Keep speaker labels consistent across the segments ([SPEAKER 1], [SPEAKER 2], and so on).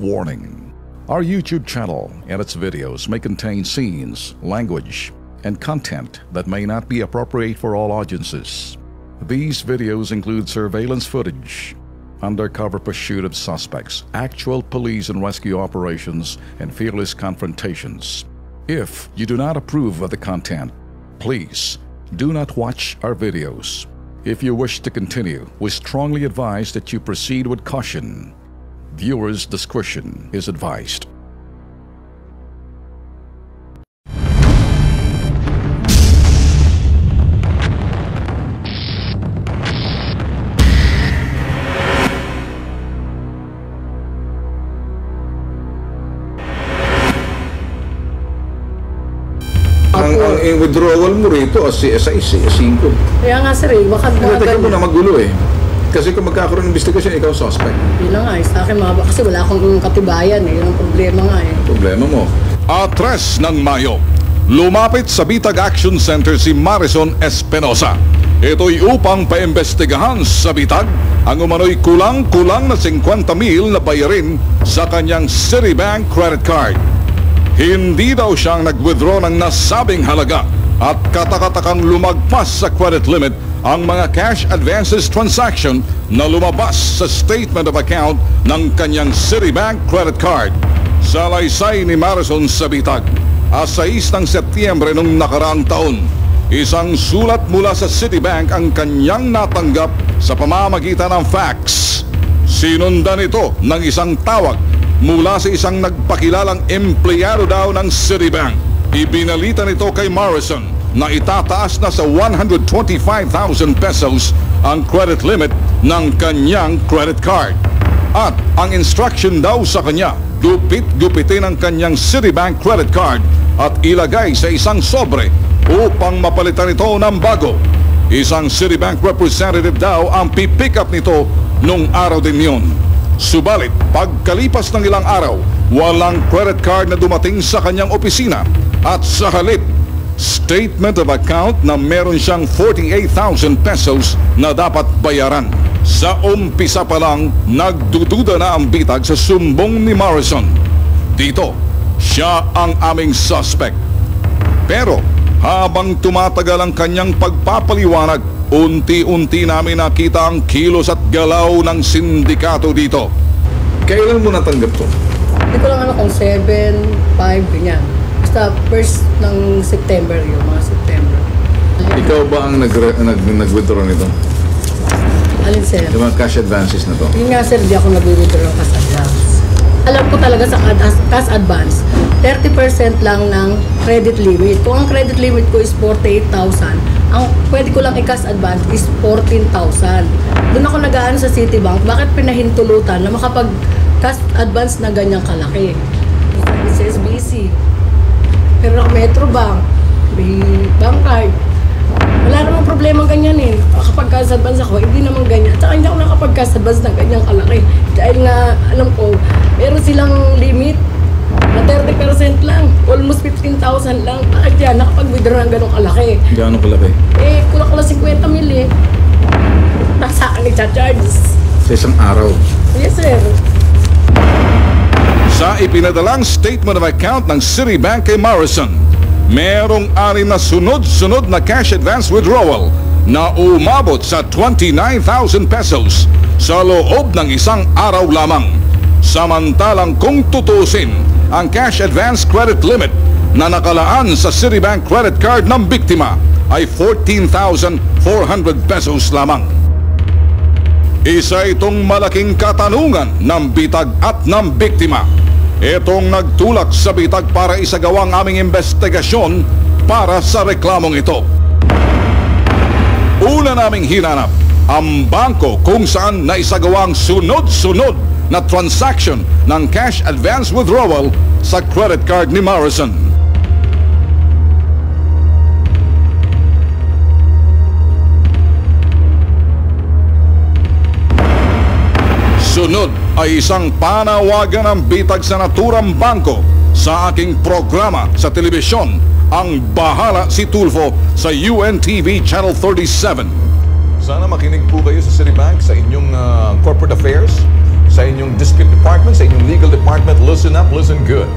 [SPEAKER 1] Warning: our YouTube channel and its videos may contain scenes, language, and content that may not be appropriate for all audiences. These videos include surveillance footage, undercover pursuit of suspects, actual police and rescue operations, and fearless confrontations. If you do not approve of the content, please do not watch our videos. If you wish to continue, we strongly advise that you proceed with caution. Viewers' discretion is advised.
[SPEAKER 2] Ang withdrawal mo rito as CSI, C5.
[SPEAKER 3] Kaya nga sir, baka
[SPEAKER 2] Teka mo na magulo eh. Kasi kung magkakaroon ng investigation, ikaw suspect.
[SPEAKER 3] Yun na nga, sa akin mga kasi wala akong katibayan eh. Yun ang problema nga eh.
[SPEAKER 2] Problema mo.
[SPEAKER 1] 3 ng Mayo, lumapit sa Bitag Action Center si Marison Espinosa. Ito'y upang paimbestigahan sa Bitag ang umano'y kulang-kulang na 50,000 na bayarin sa kanyang Citibank credit card. Hindi daw siyang nag-withdraw ng nasabing halaga at katakatakang lumagpas sa credit limit ang mga cash advances transaction na lumabas sa statement of account ng kanyang Citibank credit card. Sa laysay ni Marison sa Bitag, 6 ng Setyembre noong nakaraang taon, isang sulat mula sa Citibank ang kanyang natanggap sa pamamagitan ng fax. Sinundan ito ng isang tawag mula sa isang nagpakilalang empleyado daw ng Citibank. Ibinalita nito kay Marison na itataas na sa 125,000 pesos ang credit limit ng kanyang credit card. At ang instruction daw sa kanya, gupit-gupitin ang kanyang Citibank credit card at ilagay sa isang sobre upang mapalitan ito ng bago. Isang Citibank representative daw ang pipick up nito nung araw din yun. Subalit, pagkalipas ng ilang araw, walang credit card na dumating sa kanyang opisina at sa halip, statement of account na meron siyang 48,000 pesos na dapat bayaran. Sa umpisa pa lang, nagdududa na ang Bitag sa sumbong ni Marison. Dito, siya ang aming suspect. Pero habang tumatagal ang kanyang pagpapaliwanag, unti-unti namin nakita ang kilos at galaw ng sindikato dito.
[SPEAKER 2] Kailan mo natanggap to?
[SPEAKER 3] Hindi ko lang kung 7, 5, ganyan. Basta first ng September yun, mga September.
[SPEAKER 2] Ikaw ba ang nag-withdraw nito?
[SPEAKER 3] Alin sir?
[SPEAKER 2] Yung mga cash advances na to?
[SPEAKER 3] Yun nga sir, di ako nag-withdraw ng cash advance. Alam ko talaga sa cash advance, 30% lang ng credit limit. Kung ang credit limit ko is 48,000, ang pwede ko lang i-cash advance is 14,000. Doon ako nag-aano sa Citibank, bakit pinahintulutan na makapag-cash advance na ganyang kalaki? Sa SBC. Pero ako Metrobank, may bank card. Wala namang problema ganyan eh. Kapag cash advance ako, hindi naman ganyan. Tsaka hindi ako nakapag-cash advance ng ganyang kalaki. Dahil nga, alam ko, meron silang limit na 30% lang. Almost 15,000 lang. Bakit yan? Nakapag-withdraw ng ganong kalaki.
[SPEAKER 2] Gaano kalaki?
[SPEAKER 3] Eh, kulang-kulang 50 mil eh. Nasa akin i-charge.
[SPEAKER 2] Sa isang araw?
[SPEAKER 3] Yes, sir.
[SPEAKER 1] Sa ipinadalang statement of account ng Citibank kay Marison, merong 6 na sunod-sunod na cash advance withdrawal na umabot sa 29,000 pesos sa loob ng isang araw lamang. Samantalang kung tutusin, ang cash advance credit limit na nakalaan sa Citibank credit card ng biktima ay 14,400 pesos lamang. Isa itong malaking katanungan ng Bitag at ng biktima. Itong nagtulak sa Bitag para isagawang aming investigasyon para sa reklamong ito. Una naming hinanap ang bangko kung saan naisagawang sunod-sunod na transaction ng cash advance withdrawal sa credit card ni Marison. Sunod ay isang panawagan ng Bitag sa naturang bangko sa aking programa sa telebisyon, Ang Bahala si Tulfo, sa UNTV Channel 37.
[SPEAKER 4] Sana makinig po kayo sa Citibank sa inyong corporate affairs. sa inyong dispute department, sa inyong legal department, listen up, listen good.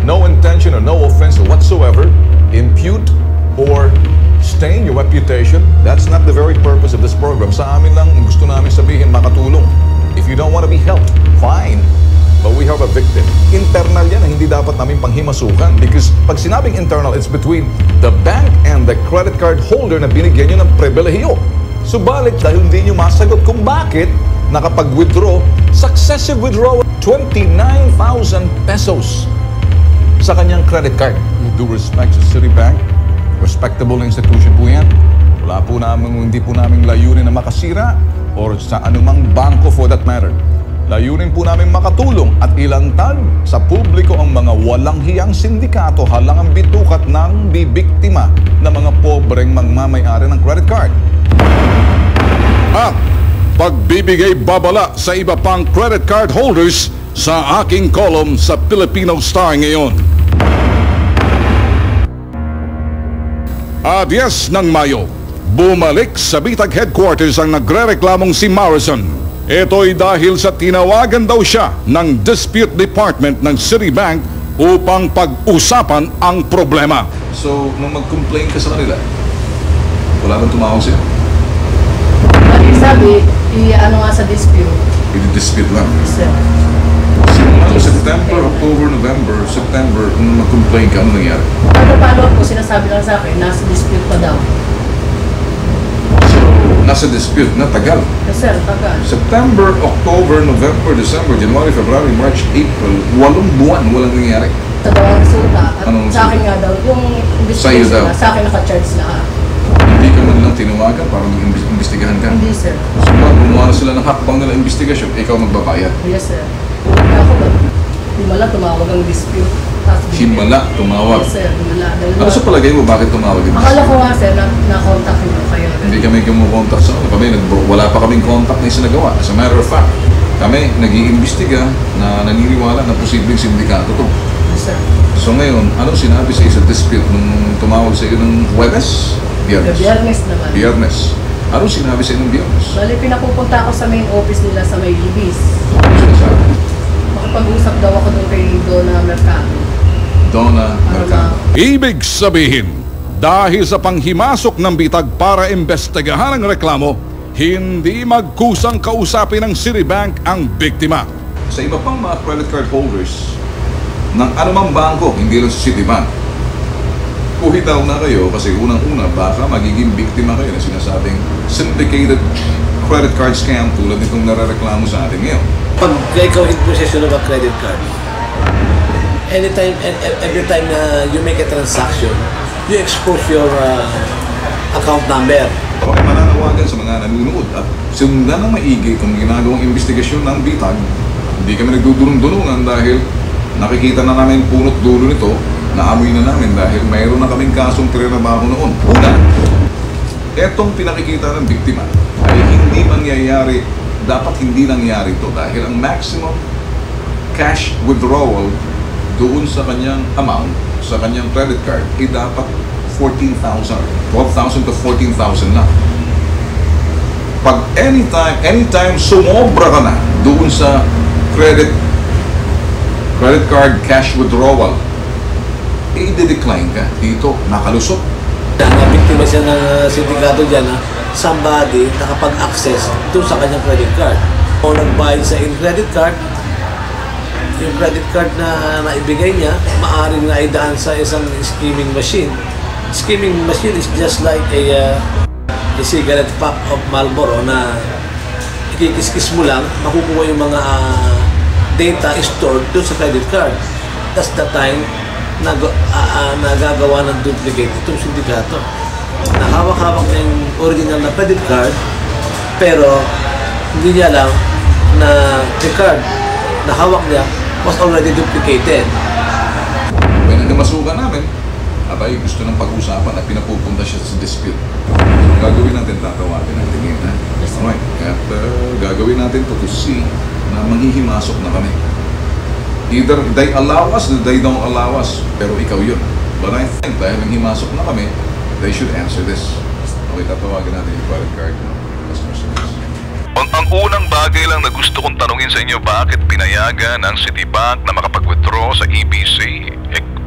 [SPEAKER 4] No intention or no offense whatsoever impute or stain your reputation. That's not the very purpose of this program. Sa amin lang, gusto namin sabihin, makatulong. If you don't want to be helped, fine. But we have a victim. Internal yan na hindi dapat namin panghimasukan. Because pag sinabing internal, it's between the bank and the credit card holder na binigyan nyo ng pribilehiyo. Subalit dahil hindi nyo masagot kung bakit nakapag-withdraw, successive withdrawal, 29,000 pesos sa kanyang credit card. Due respect to Citibank, respectable institution po yan. Wala po namin, hindi po namin layunin na makasira or sa anumang bangko for that matter. Layunin po namin makatulong at ilantad sa publiko ang mga walang hiyang sindikato halangang bitukat ng bibiktima ng mga pobreng magmamayari ng credit card.
[SPEAKER 1] At pagbibigay babala sa iba pang credit card holders sa aking column sa Filipino Star ngayon. 10 ng Mayo, bumalik sa Bitag Headquarters ang nagrereklamong si Marison. Ito'y dahil sa tinawagan daw siya ng Dispute Department ng Citibank upang pag-usapan ang problema.
[SPEAKER 4] So, nung mag-complain ka sa kanila, wala bang tumawag sa'yo?
[SPEAKER 3] Pati sabi, ano nga sa dispute.
[SPEAKER 4] I-dispute lang.
[SPEAKER 3] Sir.
[SPEAKER 4] September, October, November, September, nung mag-complain ka, ano nangyari?
[SPEAKER 3] Pagpapalo po, sinasabi lang sa akin, nasa dispute pa daw.
[SPEAKER 4] So, nasa dispute na tagal.
[SPEAKER 3] Yes, sir, tagal.
[SPEAKER 4] September, October, November, December, January, February, March, April, 8 buwan, walang nangyari.
[SPEAKER 3] Sa daw ang resulta. At
[SPEAKER 4] Anong
[SPEAKER 3] sa akin nga daw, yung
[SPEAKER 4] Sa'yo
[SPEAKER 3] dispute
[SPEAKER 4] daw?
[SPEAKER 3] na, sa akin naka-charge lahat.
[SPEAKER 4] Hindi ka man lang tinawagan para mag-imbestigahan ka.
[SPEAKER 3] Hindi, sir.
[SPEAKER 4] So, gumawa na sila ng hakbang nila investigasyon, ikaw magbabayad.
[SPEAKER 3] Yes, sir. Kaya ako ba, himala tumawag ang dispute. Tapos
[SPEAKER 4] Himala, tumawag.
[SPEAKER 3] Yes, sir, himala. Dahil
[SPEAKER 4] Ano sa palagay mo, bakit tumawag yung
[SPEAKER 3] akala ko nga, sir, na-contact nyo kayo.
[SPEAKER 4] Hindi kami kumukontak sa kami, wala pa kaming contact na isinagawa. As a matter of fact, kami nag-iimbestiga na naniniwala na posibleng sindikato to.
[SPEAKER 3] Yes, sir.
[SPEAKER 4] So ngayon, anong sinabi sa sa dispute nung tumawag sa iyo ng Huwebes? Biyernes.
[SPEAKER 3] Biyernes naman.
[SPEAKER 4] Biyernes. Anong sinabi sa iyo ng Biyernes?
[SPEAKER 3] Bali, pinapupunta ako sa main office nila sa may Libis.
[SPEAKER 4] Ano sinasabi?
[SPEAKER 3] Makapag-usap daw ako doon kay Donna Mercado.
[SPEAKER 4] Donna Mercado.
[SPEAKER 1] Ibig sabihin, dahil sa panghimasok ng bitag para imbestigahan ang reklamo, hindi magkusang kausapin ng Citibank ang biktima.
[SPEAKER 4] Sa iba pang mga credit card holders ng anumang bangko, hindi lang sa Citibank, puhitaw na kayo kasi unang-una baka magiging biktima kayo na sinasabing syndicated credit card scam tulad nitong narareklamo sa atin ngayon.
[SPEAKER 5] Pag ikaw in possession of a credit card, anytime and every time na you make a transaction, you expose your account number.
[SPEAKER 4] Okay, mananawagan sa mga nanonood at sundan ng maigi kung ginagawang investigasyon ng bitag. Hindi kami nagdudulong-dulungan dahil nakikita na namin punot dulo nito, naamoy na namin dahil mayroon na kaming kasong tinatrabaho noon. Una, etong pinakikita ng biktima ay hindi mangyayari, dapat hindi nangyari ito dahil ang maximum cash withdrawal doon sa kanyang amount, sa kanyang credit card, ay dapat 14,000, 12,000 to 14,000 lang. Pag anytime sumobra ka na doon sa credit card cash withdrawal, i-decline ka dito, nakalusot.
[SPEAKER 5] Nabiktima siya ng sindikato dyan na somebody nakapag-access doon sa kanyang credit card. O nagbayad sa credit card, yung credit card na naibigay niya, maaaring naidaan sa isang skimming machine. Skimming machine is just like a cigarette pack of Marlboro na ikikis-kis mo lang, makukuha yung mga data stored doon sa credit card. That's the time nagagawa ng duplicate itong sindikato. Nahawak-hawak niya yung original na credit card, pero hindi niya alam na the card na hawak niya was already duplicated.
[SPEAKER 4] When namasukan namin, abay gusto ng pag-usapan at pinapupunta siya sa dispute. Ang gagawin natin, tatawagin natin ngayon. Alright, at gagawin natin to see na manghihimasok na kami. Either they allow us or they don't allow us, pero ikaw yun. But I think dahil nanghimasok na kami, they should answer this. Okay, tatawagin natin yung credit card customer service.
[SPEAKER 6] Ang unang bagay lang na gusto kong tanungin sa inyo, bakit pinayagan ang Citibank na makapag-withdraw sa EBC,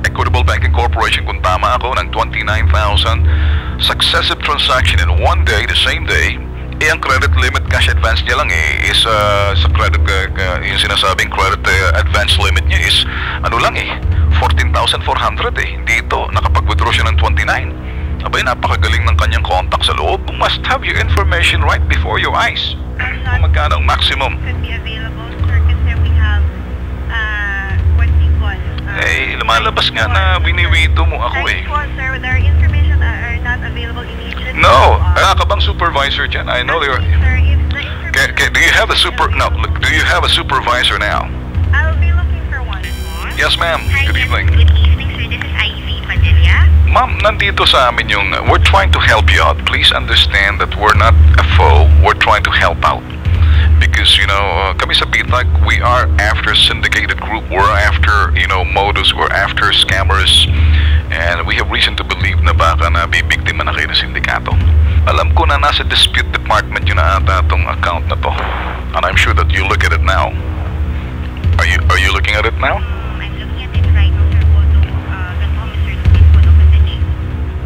[SPEAKER 6] Equitable Banking Corporation, kung tama ako, ng 29,000 successive transaction in one day, the same day, ang credit limit cash advance niya lang is sa credit, yung sinasabing credit advance limit niya is 14,400 Dito, nakapag-withdraw siya ng 29. Abay, napakagaling ng kanyang contact sa loob. You must have your information right before your eyes. Kung magkano ang maximum.
[SPEAKER 7] Could be available, sir, kasi we have what we call
[SPEAKER 6] lumalabas nga na biniwito mo ako
[SPEAKER 7] Sir, their information are not available immediately.
[SPEAKER 6] No, ka bang supervisor dyan? I know they're...
[SPEAKER 7] Sir, if the information...
[SPEAKER 6] Do you have a do you have a supervisor now?
[SPEAKER 7] I'll be looking for one.
[SPEAKER 6] Yes, ma'am.
[SPEAKER 7] Hi,
[SPEAKER 6] Good
[SPEAKER 7] yes,
[SPEAKER 6] evening.
[SPEAKER 7] Good evening, sir. This is Ivy Padilla.
[SPEAKER 6] Ma'am, nandito sa amin yung... we're trying to help you out. Please understand that we're not a foe. We're trying to help out. Because, kami sa BITAG, we are after syndicated group. We're after, modus. We're after scammers. And we have reason to believe na baka na bibiktima na kayo ng sindikato. Alam ko na nasa dispute department yun na ata itong account na to. And I'm sure that you look at it now. Are you looking at it now?
[SPEAKER 7] I'm looking at it right now, sir. Although the officer is one of the name.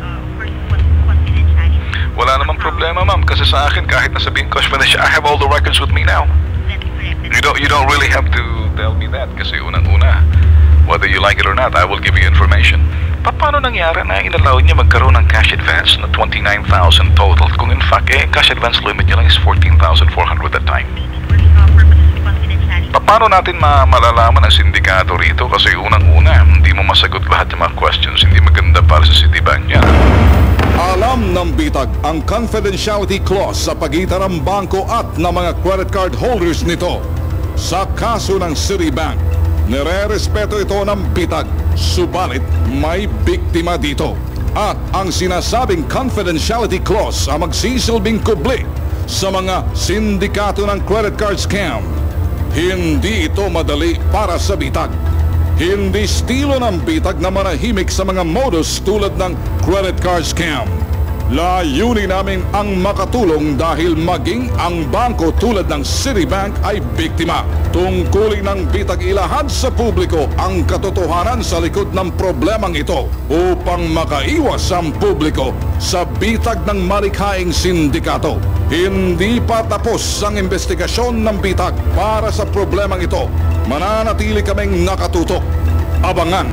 [SPEAKER 7] Of course, confidentiality.
[SPEAKER 6] Wala namang problema, ma'am. Kasi sa akin, kahit nasabihin ko, I have all the records with me now.
[SPEAKER 7] That's correct.
[SPEAKER 6] You don't really have to tell me that. Kasi unang-una, whether you like it or not, I will give you information. Paano nangyari na inalaw niya magkaroon ng cash advance na 29,000 total? Kung in fact, cash advance limit niya lang is 14,400 at time.
[SPEAKER 7] Maybe for purposes of confidentiality.
[SPEAKER 6] Paano natin malalaman ang sindikato rito? Kasi unang-una, hindi mo masagot lahat ng mga questions. Hindi maganda para sa Citibank niya.
[SPEAKER 1] Alam ng BITAG ang confidentiality clause sa pagitan ng bangko at ng mga credit card holders nito. Sa kaso ng Citibank, nire-respeto ito ng BITAG, subalit may biktima dito. At ang sinasabing confidentiality clause ang magsisilbing kubli sa mga sindikato ng credit card scam. Hindi ito madali para sa BITAG. Hindi estilo ng BITAG na manahimik sa mga modus tulad ng credit card scam. Layunin namin ang makatulong dahil maging ang bangko tulad ng Citibank ay biktima. Tungkulin ng BITAG ilahad sa publiko ang katotohanan sa likod ng problemang ito upang makaiwas ang publiko sa bitag ng malikhaing sindikato. Hindi pa tapos ang investigasyon ng BITAG para sa problemang ito. Mananatili kaming nakatutok. Abangan!